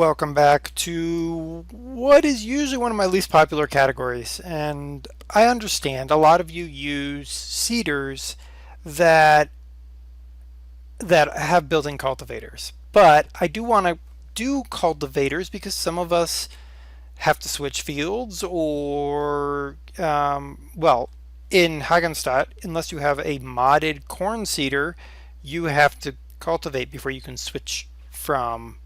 Welcome back to what is usually one of my least popular categories. And I understand a lot of you use seeders that have built-in cultivators. But I do want to do cultivators because some of us have to switch fields or, well, in Hagenstadt, unless you have a modded corn seeder, you have to cultivate before you can switch from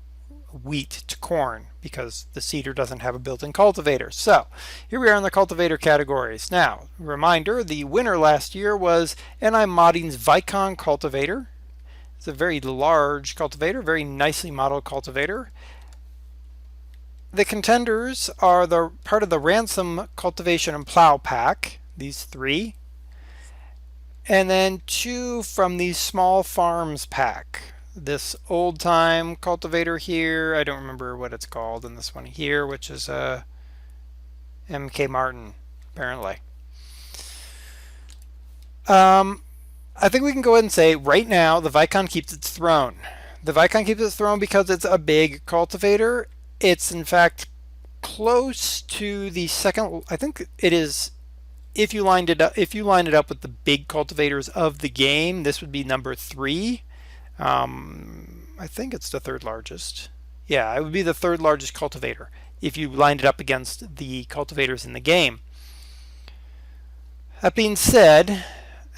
wheat to corn because the seeder doesn't have a built-in cultivator. So here we are in the cultivator categories. Now, reminder, the winner last year was NI Modding's Vicon cultivator. It's a very large cultivator, very nicely modeled cultivator. The contenders are the part of the Ransom Cultivation and Plow pack, these three. And then two from the Small Farms pack. This old time cultivator here, I don't remember what it's called, and this one here, which is a MK Martin, apparently. I think we can go ahead and say right now the Vicon keeps its throne. The Vicon keeps its throne because it's a big cultivator. It's in fact close to the second. I think it is. If you lined it up with the big cultivators of the game, this would be number 3. I think it's the third largest. Yeah, it would be the third largest cultivator if you lined it up against the cultivators in the game. That being said,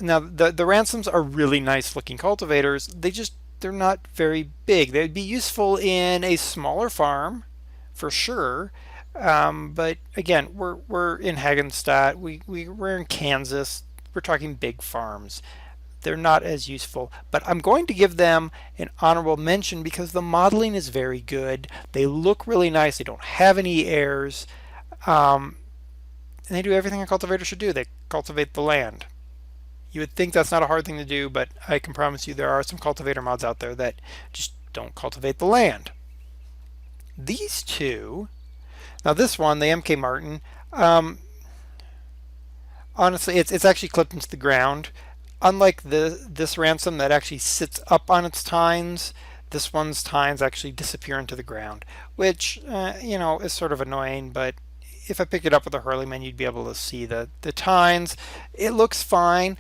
now the Ransoms are really nice looking cultivators. They're not very big. They'd be useful in a smaller farm for sure. But again, we're in Hagenstadt. We're in Kansas. We're talking big farms. They're not as useful, but I'm going to give them an honorable mention because the modeling is very good. They look really nice. They don't have any errors. And they do everything a cultivator should do. They cultivate the land. You would think that's not a hard thing to do, but I can promise you there are some cultivator mods out there that just don't cultivate the land. These two, now this one, the MK Martin, honestly, it's actually clipped into the ground. Unlike this ransom that actually sits up on its tines, this one's tines actually disappear into the ground, which is sort of annoying. But if I picked it up with a Hurleyman, you'd be able to see the tines. It looks fine.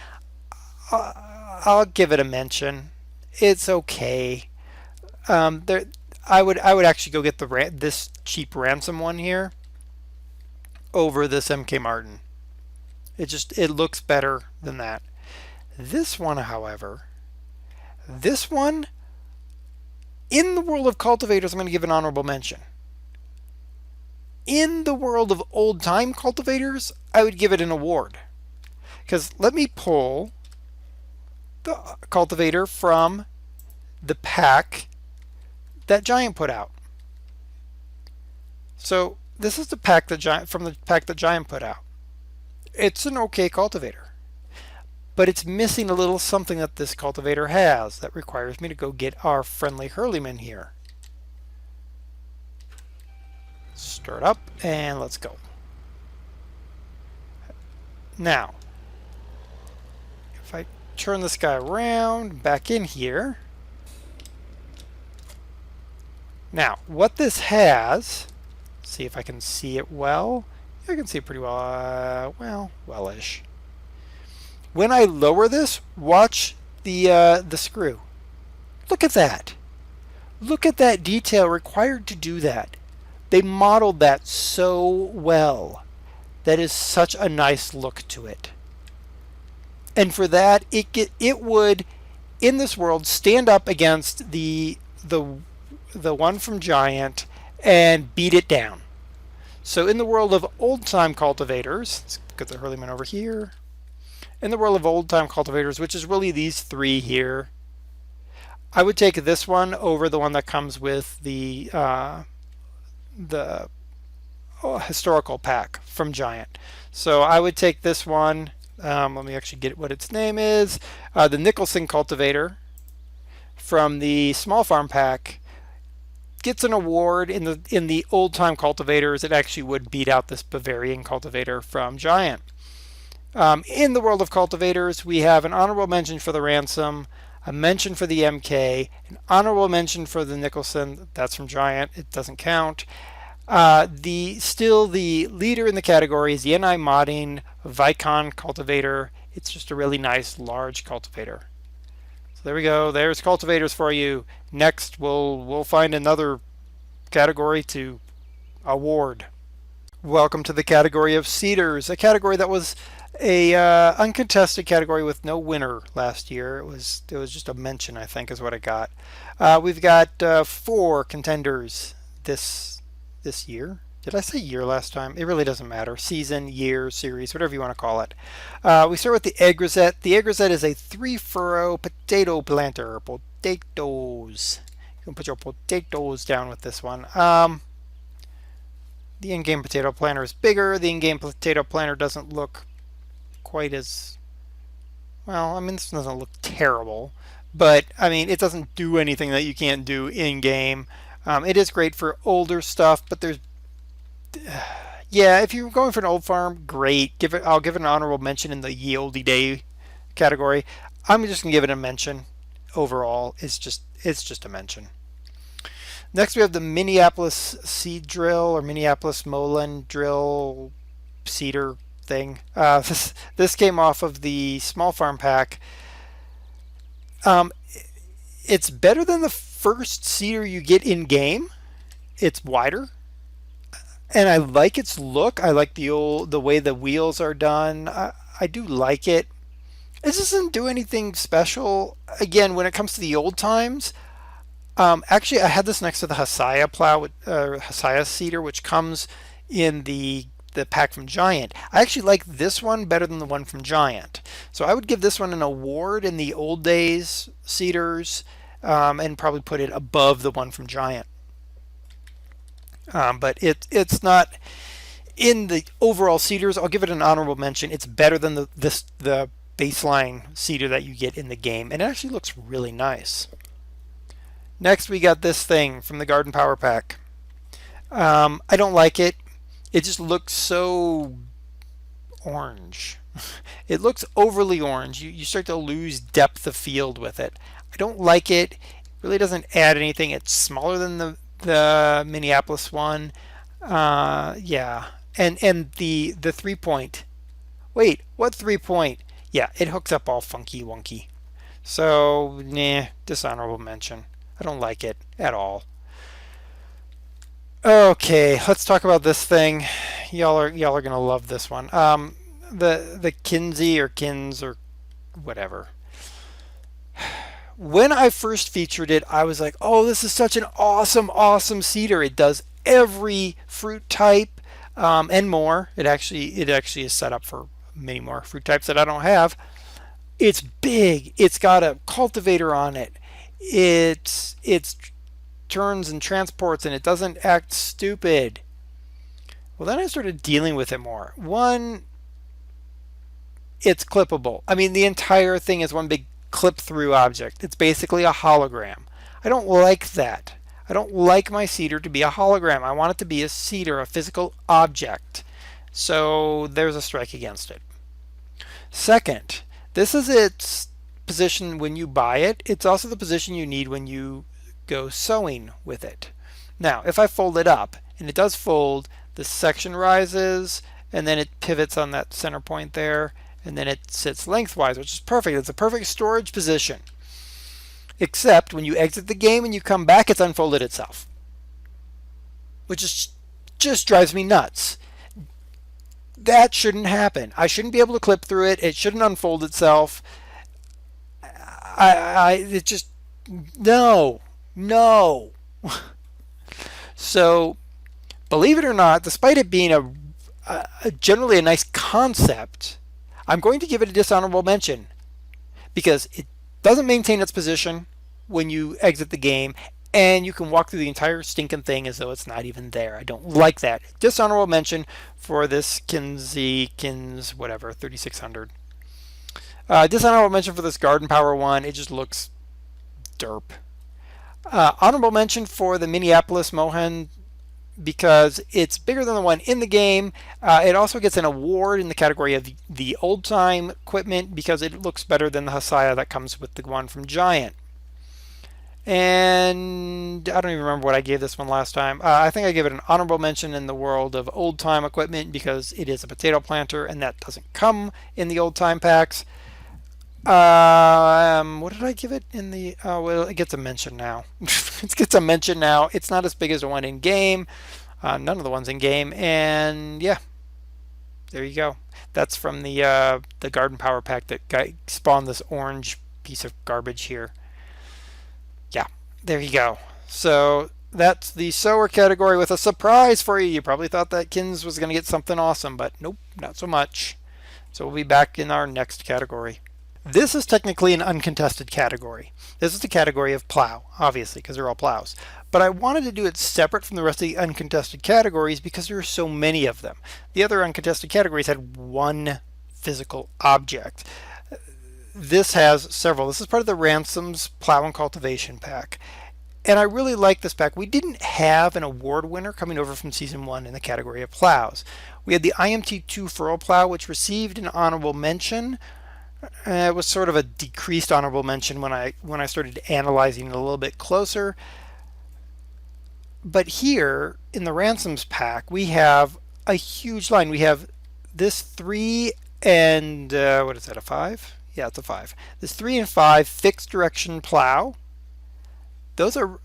I'll give it a mention. It's okay. I would actually go get this cheap ransom one here over this MK Martin. It looks better than that. This one, however, in the world of cultivators, I'm going to give an honorable mention. In the world of old-time cultivators, I would give it an award. Because let me pull the cultivator from the pack that Giant put out. So this is the pack from the pack that Giant put out. It's an okay cultivator. But it's missing a little something that this cultivator has that requires me to go get our friendly Hurleyman here. Start up and let's go. Now, if I turn this guy around, back in here. Now, what this has, see if I can see it well. I can see it pretty well, well-ish. When I lower this, watch the screw. Look at that. Look at that detail required to do that. They modeled that so well. That is such a nice look to it. And for that, it would, in this world, stand up against the one from Giant and beat it down. So in the world of old-time cultivators, let's get the Hurleyman over here. In the world of old-time cultivators, which is really these three here, I would take this one over the one that comes with the historical pack from Giant. So I would take this one. Let me actually get what its name is. The Nicholson cultivator from the Small Farm pack gets an award in the old-time cultivators. It actually would beat out this Bavarian cultivator from Giant. In the world of cultivators, we have an honorable mention for the Ransom. a mention for the MK, an honorable mention for the Nicholson. That's from Giant. It doesn't count. The leader in the category is the NI Modding Vicon Cultivator. It's just a really nice large cultivator. So there we go. There's cultivators for you. Next, we'll find another category to award. Welcome to the category of seeders, a category that was a uncontested category with no winner last year. It was just a mention, I think, is what I got. We've got 4 contenders this year. Did I say year last time? It really doesn't matter. Season, year, series, whatever you want to call it. We start with the egg rosette. The egg rosette is a 3-furrow potato planter. Potatoes. You can put your potatoes down with this one. The in-game potato planter is bigger. The in-game potato planter doesn't look quite as well. I mean, this doesn't look terrible, but I mean, it doesn't do anything that you can't do in-game. It is great for older stuff, but there's yeah, if you're going for an old farm, great. I'll give it an honorable mention in the ye olde day category. I'm just gonna give it a mention. Overall, it's just a mention. Next, we have the Minneapolis seed drill or Minneapolis Molen drill seeder thing. This came off of the small farm pack. It's better than the first seeder you get in game. It's wider, and I like its look. I like the way the wheels are done. I do like it. It doesn't do anything special. Again, when it comes to the old times, actually, I had this next to the Hasaya plow, Hasaya seeder, which comes in the pack from Giant. I actually like this one better than the one from Giant. So I would give this one an award in the old days seeders, and probably put it above the one from Giant. But it's not in the overall seeders. I'll give it an honorable mention. It's better than the baseline seeder that you get in the game, and it actually looks really nice. Next, we got this thing from the Garden Power Pack. I don't like it. It just looks so orange. It looks overly orange. You start to lose depth of field with it. I don't like it. It really doesn't add anything. It's smaller than the Minneapolis one. Yeah. And the 3-point. Wait, what 3-point? Yeah, it hooks up all funky wonky. So, nah, dishonorable mention. I don't like it at all. Okay, let's talk about this thing. Y'all are gonna love this one. The Kinsey or Kins or whatever. When I first featured it, I was like, "Oh, this is such an awesome seeder. It does every fruit type and more. It actually is set up for many more fruit types that I don't have. It's big. It's got a cultivator on it. It turns and transports, and it doesn't act stupid." Well, then I started dealing with it more. One, it's clippable. I mean, the entire thing is one big clip through object. It's basically a hologram. I don't like that. I don't like my seeder to be a hologram. I want it to be a seeder, a physical object. So there's a strike against it. Second, this is its position when you buy it. It's also the position you need when you go sewing with it. Now, if I fold it up, and it does fold, the section rises, and then it pivots on that center point there, and then it sits lengthwise, which is perfect. It's a perfect storage position. Except when you exit the game and you come back, it's unfolded itself, which just drives me nuts. That shouldn't happen. I shouldn't be able to clip through it. It shouldn't unfold itself. It just, no. So, believe it or not, despite it being generally a nice concept, I'm going to give it a dishonorable mention because it doesn't maintain its position when you exit the game, and you can walk through the entire stinking thing as though it's not even there. I don't like that. Dishonorable mention for this Kins, whatever, 3600. Dishonorable mention for this Garden Power one. It just looks derp. Honorable mention for the Minneapolis Mohen because it's bigger than the one in the game. It also gets an award in the category of the old time equipment because it looks better than the Hasiah that comes with the one from Giant. And I don't even remember what I gave this one last time. I think I gave it an honorable mention in the world of old time equipment because it is a potato planter and that doesn't come in the old time packs. What did I give it in the? Oh, well, it gets a mention now. It gets a mention now. It's not as big as the one in game. None of the ones in game, and yeah, there you go. That's from the Garden Power Pack that spawned this orange piece of garbage here. Yeah, there you go. So that's the sower category with a surprise for you. You probably thought that Kins was going to get something awesome, but nope, not so much. So we'll be back in our next category. This is technically an uncontested category. This is the category of plow, obviously, because they're all plows. But I wanted to do it separate from the rest of the uncontested categories because there are so many of them. The other uncontested categories had one physical object. This has several. This is part of the Ransoms Plow and Cultivation pack. And I really like this pack. We didn't have an award winner coming over from Season 1 in the category of plows. We had the IMT2 furrow plow, which received an honorable mention. It was sort of a decreased honorable mention when I started analyzing it a little bit closer. But here in the Ransoms pack, we have a huge line. We have this 3 and what is that, a 5? Yeah, it's a 5. This 3 and 5 fixed direction plow. Those are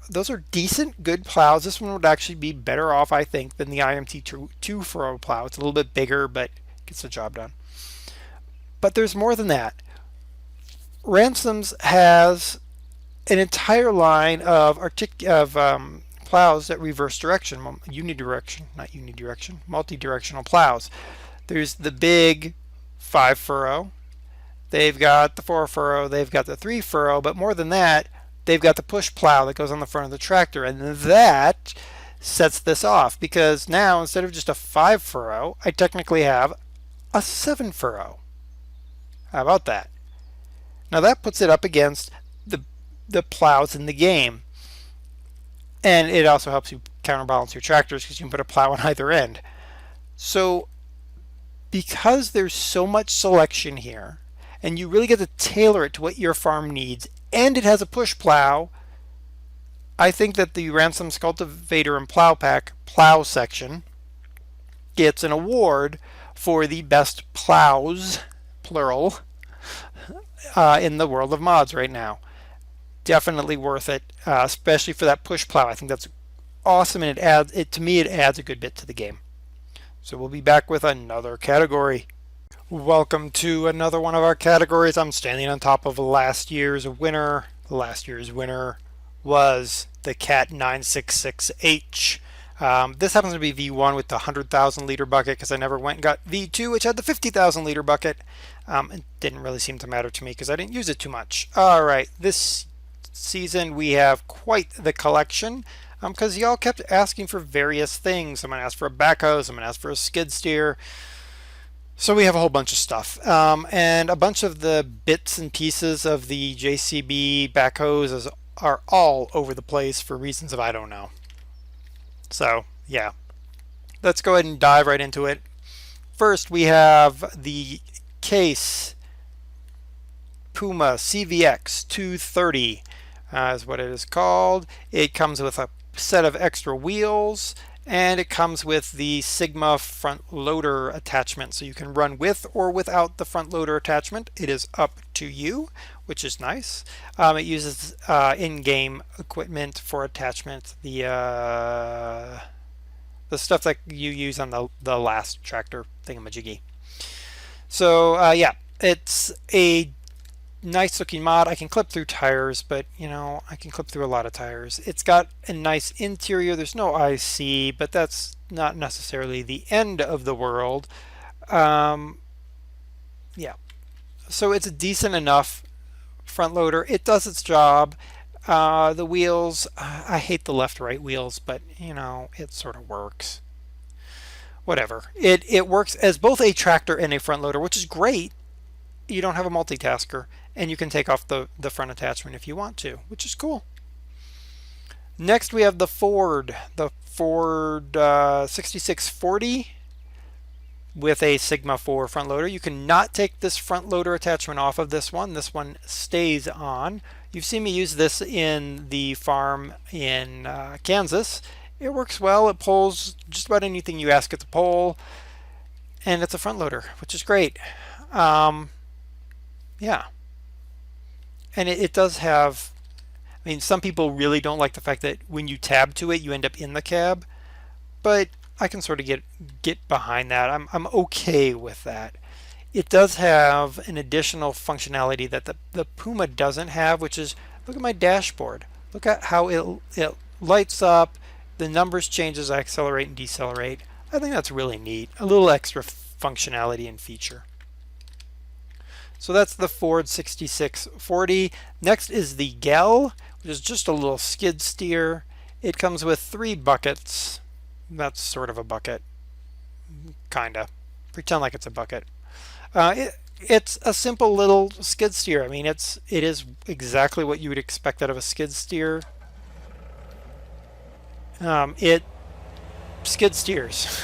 decent, good plows. This one would actually be better off, I think, than the IMT2 furrow plow. It's a little bit bigger, but gets the job done. But there's more than that. Ransoms has an entire line of plows that reverse direction, multi-directional plows. There's the big 5 furrow. They've got the 4 furrow. They've got the 3 furrow. But more than that, they've got the push plow that goes on the front of the tractor. And that sets this off because now instead of just a 5 furrow, I technically have a 7 furrow. How about that? Now that puts it up against the plows in the game. And it also helps you counterbalance your tractors because you can put a plow on either end. So because there's so much selection here, and you really get to tailor it to what your farm needs, and it has a push plow, I think that the Ransoms Cultivator and Plow Pack plow section gets an award for the best plows, plural, in the world of mods right now. Definitely worth it, especially for that push plow. I think that's awesome, and to me it adds a good bit to the game. So we'll be back with another category. Welcome to another one of our categories. I'm standing on top of last year's winner. Last year's winner was the Cat 966H. This happens to be V1 with the 100,000 liter bucket because I never went and got V2, which had the 50,000 liter bucket. It didn't really seem to matter to me because I didn't use it too much. All right, this season we have quite the collection because y'all kept asking for various things. Someone asked for a backhoe, someone asked for a skid steer. So we have a whole bunch of stuff, and a bunch of the bits and pieces of the JCB backhoes are all over the place for reasons of I don't know. So yeah, let's go ahead and dive right into it. First we have the Case Puma CVX 230 is what it is called. It comes with a set of extra wheels, and it comes with the Sigma front loader attachment, so you can run with or without the front loader attachment. It is up to you, which is nice. It uses in-game equipment for attachment, the stuff that you use on the last tractor thingamajiggy. So yeah, it's a nice looking mod. I can clip through tires, but you know, I can clip through a lot of tires. It's got a nice interior. There's no IC, but that's not necessarily the end of the world. Yeah, so it's a decent enough front loader. It does its job. The wheels, I hate the left-right wheels, but you know, it sort of works. Whatever. It works as both a tractor and a front loader, which is great. You don't have a multitasker, and you can take off the front attachment if you want to, which is cool. Next we have the Ford Ford 6640 with a Sigma 4 front loader. You cannot take this front loader attachment off of this one. This one stays on. You've seen me use this in the farm in Kansas. It works well. It pulls just about anything you ask it to pull. And it's a front loader, which is great. Yeah. And it does have, I mean, some people really don't like the fact that when you tab to it, you end up in the cab. But I can sort of get behind that. I'm okay with that. It does have an additional functionality that the Puma doesn't have, which is, look at my dashboard. Look at how it lights up. The numbers change as I accelerate and decelerate. I think that's really neat. A little extra functionality and feature. So that's the Ford 6640. Next is the Gel, which is just a little skid steer. It comes with 3 buckets. That's sort of a bucket. Kinda. Pretend like it's a bucket. It's a simple little skid steer. I mean, it is exactly what you would expect out of a skid steer. It skid steers.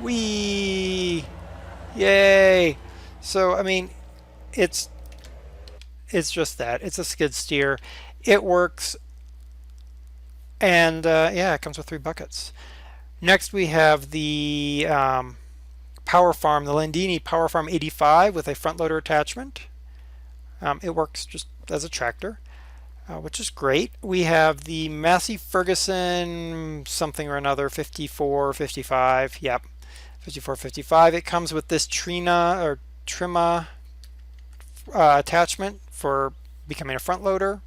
Whee! Yay! So, I mean, it's just that. It's a skid steer. It works. And yeah, it comes with 3 buckets. Next we have the Power Farm, the Landini Power Farm 85 with a front loader attachment. It works just as a tractor, which is great. We have the Massey Ferguson something or another 5455. Yep, 5455. It comes with this Trima attachment for becoming a front loader.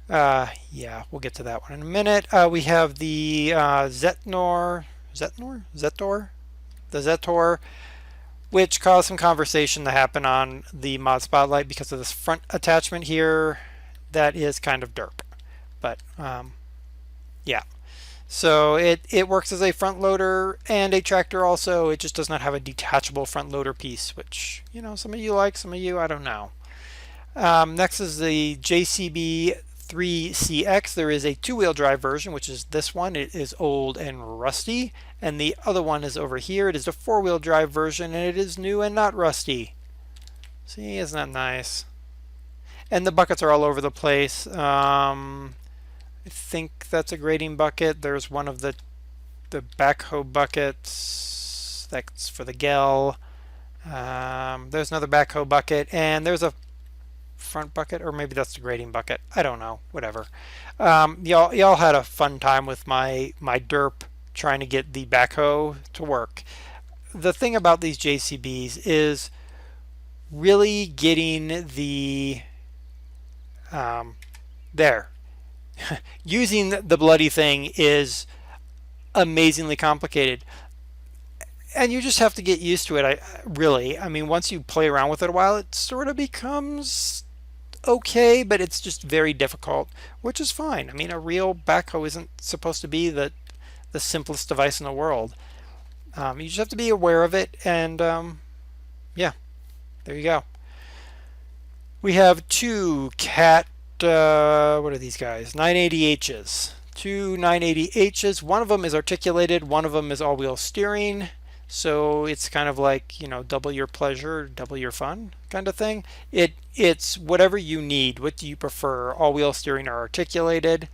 Yeah, we'll get to that one in a minute. We have the Zetor, which caused some conversation to happen on the Mod Spotlight because of this front attachment here that is kind of derp. But yeah, so it works as a front loader and a tractor also. It just does not have a detachable front loader piece, which, you know, some of you like, some of you, I don't know. Next is the JCB 3CX. There is a 2-wheel drive version, which is this one. It is old and rusty. And the other one is over here. It is the 4-wheel drive version, and it is new and not rusty. See, isn't that nice? And the buckets are all over the place. I think that's a grading bucket. There's one of the backhoe buckets. That's for the Gel. There's another backhoe bucket, and there's a front bucket, or maybe that's the grading bucket. I don't know. Whatever. Y'all had a fun time with my derp trying to get the backhoe to work. The thing about these JCBs is really getting the there. Using the bloody thing is amazingly complicated. And you just have to get used to it. I mean, once you play around with it a while, it sort of becomes okay, but it's just very difficult, which is fine. I mean, a real backhoe isn't supposed to be the simplest device in the world. You just have to be aware of it, and yeah, there you go. We have 2 Cat, what are these guys? 980Hs. 2 980Hs. One of them is articulated, one of them is all-wheel steering. So it's kind of like, you know, double your pleasure, double your fun kind of thing. It's whatever you need. What do you prefer? All-wheel steering or articulated?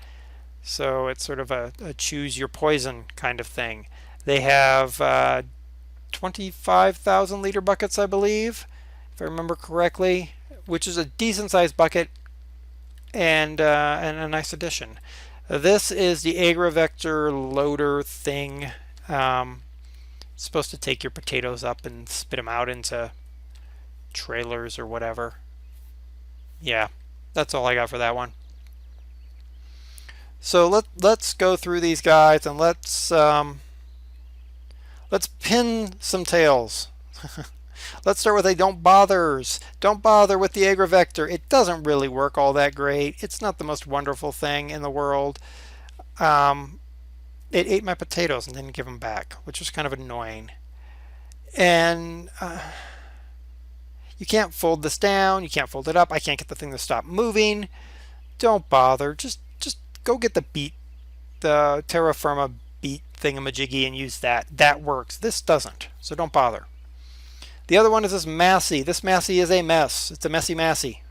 So it's sort of a choose your poison kind of thing. They have 25,000 liter buckets, I believe, if I remember correctly, which is a decent sized bucket and a nice addition. This is the AgriVector loader thing. It's supposed to take your potatoes up and spit them out into trailers or whatever. Yeah, that's all I got for that one. So let's go through these guys and let's pin some tails. Let's start with a don't bothers. Don't bother with the AgriVector. It doesn't really work all that great. It's not the most wonderful thing in the world. It ate my potatoes and didn't give them back, which was kind of annoying. And you can't fold this down. You can't fold it up. I can't get the thing to stop moving. Don't bother. Just go get the beat the terra firma beat thingamajiggy and use that. That works. This doesn't, so don't bother. The other one is this Massey. This Massey is a mess. It's a messy Massey.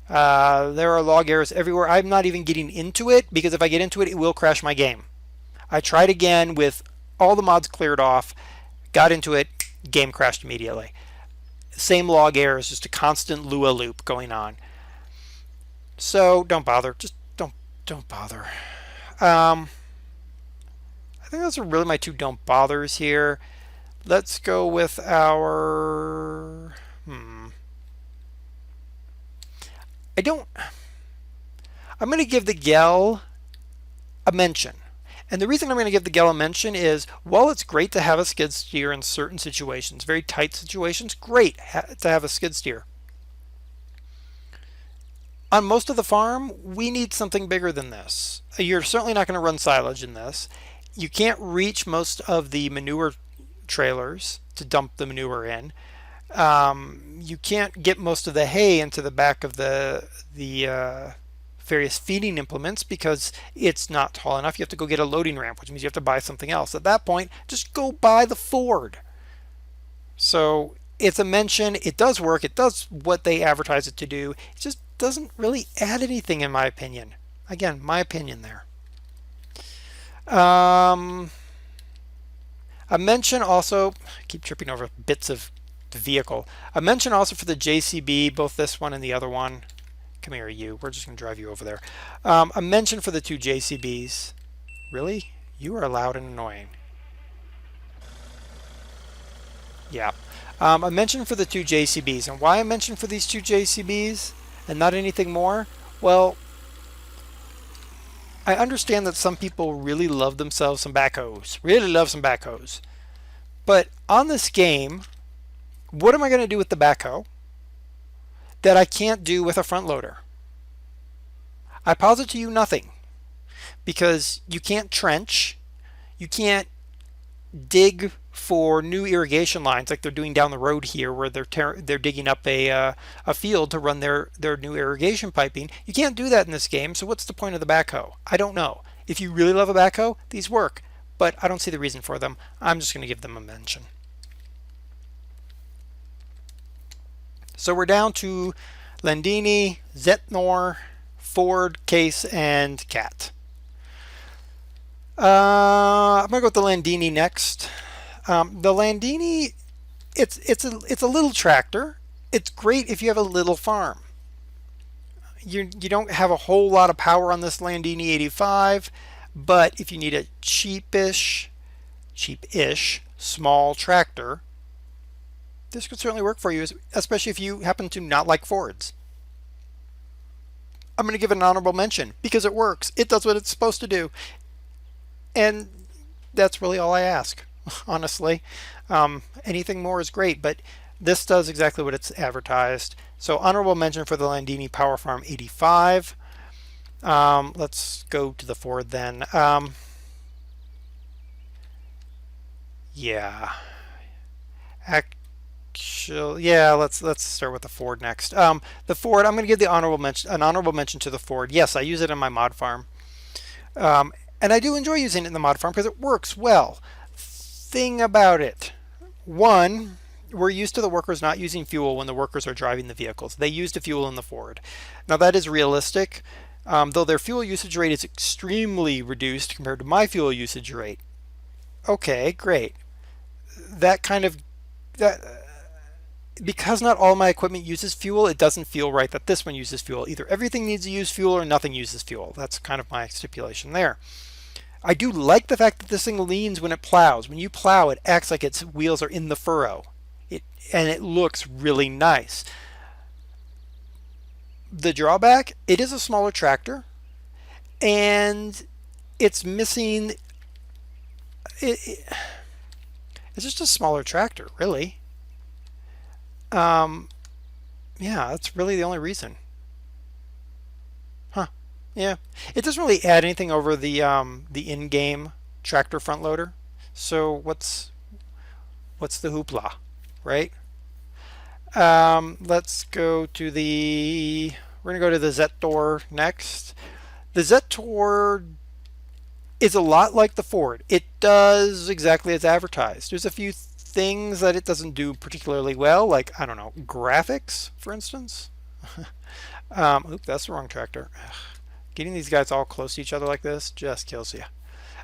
There are log errors everywhere. I'm not even getting into it because if I get into it, it will crash my game. I tried again with all the mods cleared off, got into it, game crashed immediately. Same log errors, just a constant Lua loop going on. So don't bother. Just don't bother. I think those are really my two don't bothers here. Let's go with our I'm going to give the Gel a mention. And the reason I'm going to give the Gel a mention is, while it's great to have a skid steer in certain situations, very tight situations, great to have a skid steer. On most of the farm, we need something bigger than this. You're certainly not going to run silage in this. You can't reach most of the manure trailers to dump the manure in. You can't get most of the hay into the back of the various feeding implements because it's not tall enough. You have to go get a loading ramp, which means you have to buy something else. At that point, just go buy the Ford. So it's a mention. It does work. It does what they advertise it to do. It just doesn't really add anything, in my opinion. Again, my opinion there. A mention also, I keep tripping over bits of the vehicle. A mention also for the JCB, both this one and the other one. Come here, you. We're just going to drive you over there. A mention for the two JCBs. Really? You are loud and annoying. Yeah. A mention for the two JCBs. And why a mention for these two JCBs and not anything more? Well, I understand that some people really love themselves some backhoes. Really love some backhoes. But on this game, what am I going to do with the backhoe that I can't do with a front loader? I posit to you nothing, because you can't trench, you can't dig for new irrigation lines like they're doing down the road here, where they're digging up a field to run their new irrigation piping. You can't do that in this game. So what's the point of the backhoe? I don't know. If you really love a backhoe, these work, but I don't see the reason for them. I'm just going to give them a mention. So we're down to Landini, Zetnor, Ford, Case, and Cat. I'm gonna go with the Landini next. The Landini, it's a little tractor. It's great if you have a little farm. You don't have a whole lot of power on this Landini 85, but if you need a cheapish, small tractor, this could certainly work for you, especially if you happen to not like Fords. I'm going to give it an honorable mention because it works. It does what it's supposed to do. And that's really all I ask, honestly. Anything more is great, but this does exactly what it's advertised. So honorable mention for the Landini Power Farm 85. Let's go to the Ford then. Yeah. Yeah, let's start with the Ford next. The Ford, I'm going to give an honorable mention to the Ford. Yes, I use it in my mod farm, and I do enjoy using it in the mod farm because it works well. Thing about it, one, we're used to the workers not using fuel when the workers are driving the vehicles. They use the fuel in the Ford. Now that is realistic, though their fuel usage rate is extremely reduced compared to my fuel usage rate. Okay, great. Because not all my equipment uses fuel, it doesn't feel right that this one uses fuel. Either everything needs to use fuel or nothing uses fuel. That's kind of my stipulation there. I do like the fact that this thing leans when it plows. When you plow, it acts like its wheels are in the furrow. And it looks really nice. The drawback, it is a smaller tractor, and it's missing... It's just a smaller tractor, really. Yeah, that's really the only reason. Huh. Yeah. It doesn't really add anything over the in-game tractor front loader. So what's the hoopla, right? Let's go to we're gonna go to the Zetor next. The Zetor is a lot like the Ford. It does exactly as advertised. There's a few things that it doesn't do particularly well, like, I don't know, graphics, for instance. Oop, that's the wrong tractor. Ugh. Getting these guys all close to each other like this just kills you.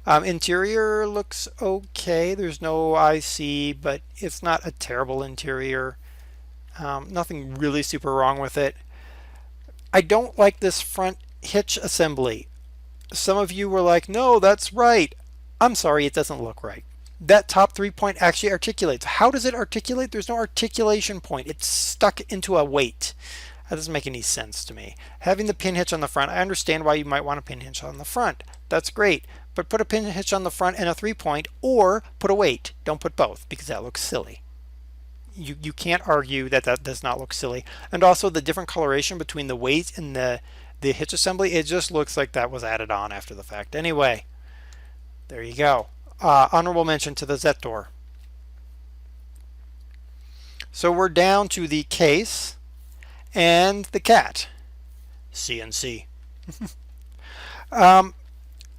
Interior looks okay. There's no IC, but it's not a terrible interior. Nothing really super wrong with it. I don't like this front hitch assembly. Some of you were like, no, that's right. I'm sorry, it doesn't look right. That top 3-point actually articulates. How does it articulate? There's no articulation point. It's stuck into a weight. That doesn't make any sense to me. Having the pin hitch on the front, I understand why you might want a pin hitch on the front. That's great. But put a pin hitch on the front and a 3-point, or put a weight. Don't put both, because that looks silly. You can't argue that that does not look silly. And also the different coloration between the weight and the hitch assembly, it just looks like that was added on after the fact. Anyway, there you go. Honorable mention to the Zetor. So we're down to the case and the cat. CNC.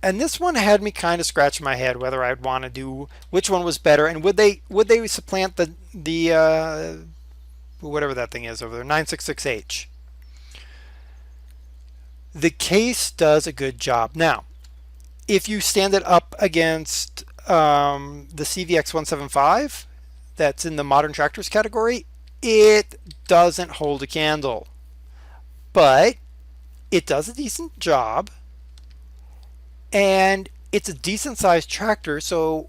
And this one had me kind of scratching my head whether I'd want to do which one was better, and would they supplant the whatever that thing is over there, 966H. The case does a good job. Now, if you stand it up against the CVX 175 that's in the modern tractors category, it doesn't hold a candle, but it does a decent job, and it's a decent sized tractor. So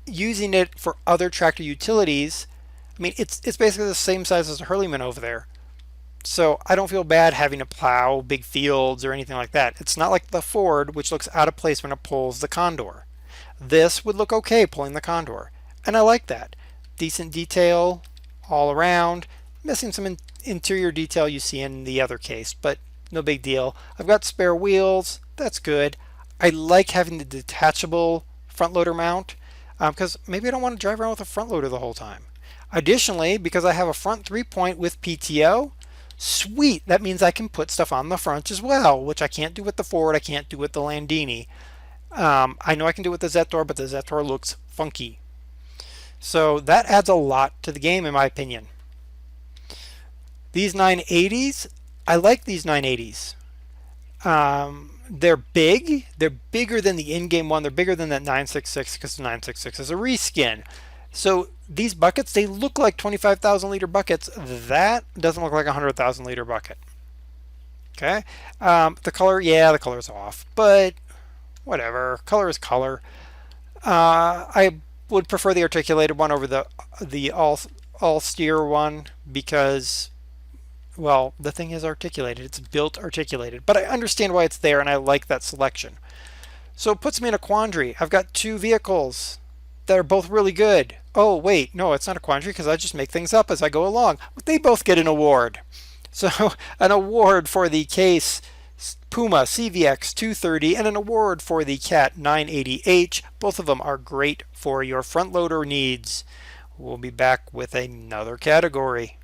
using it for other tractor utilities, I mean, it's basically the same size as a Hurleyman over there. So I don't feel bad having to plow big fields or anything like that. It's not like the Ford, which looks out of place when it pulls the Condor. This would look okay pulling the Condor, and I like that. Decent detail all around. Missing some interior detail you see in the other case, but no big deal. I've got spare wheels. That's good. I like having the detachable front loader mount because maybe I don't want to drive around with a front loader the whole time. Additionally, because I have a front 3-point with PTO, sweet, that means I can put stuff on the front as well, which I can't do with the Ford, I can't do with the Landini. I know I can do it with the Zetor, but the Zetor looks funky. So that adds a lot to the game in my opinion. These 980s, I like these 980s. They're big. They're bigger than the in-game one. They're bigger than that 966 because the 966 is a reskin. So these buckets, they look like 25,000 liter buckets. That doesn't look like a 100,000 liter bucket. Okay. The color, yeah, the color's off, but whatever. Color is color. I would prefer the articulated one over the all steer one because, well, the thing is articulated. It's built articulated, but I understand why it's there, and I like that selection. So it puts me in a quandary. I've got two vehicles that are both really good. Oh, wait, no, it's not a quandary because I just make things up as I go along. They both get an award. So an award for the Case Puma CVX 230 and an award for the Cat 980H. Both of them are great for your front loader needs. We'll be back with another category.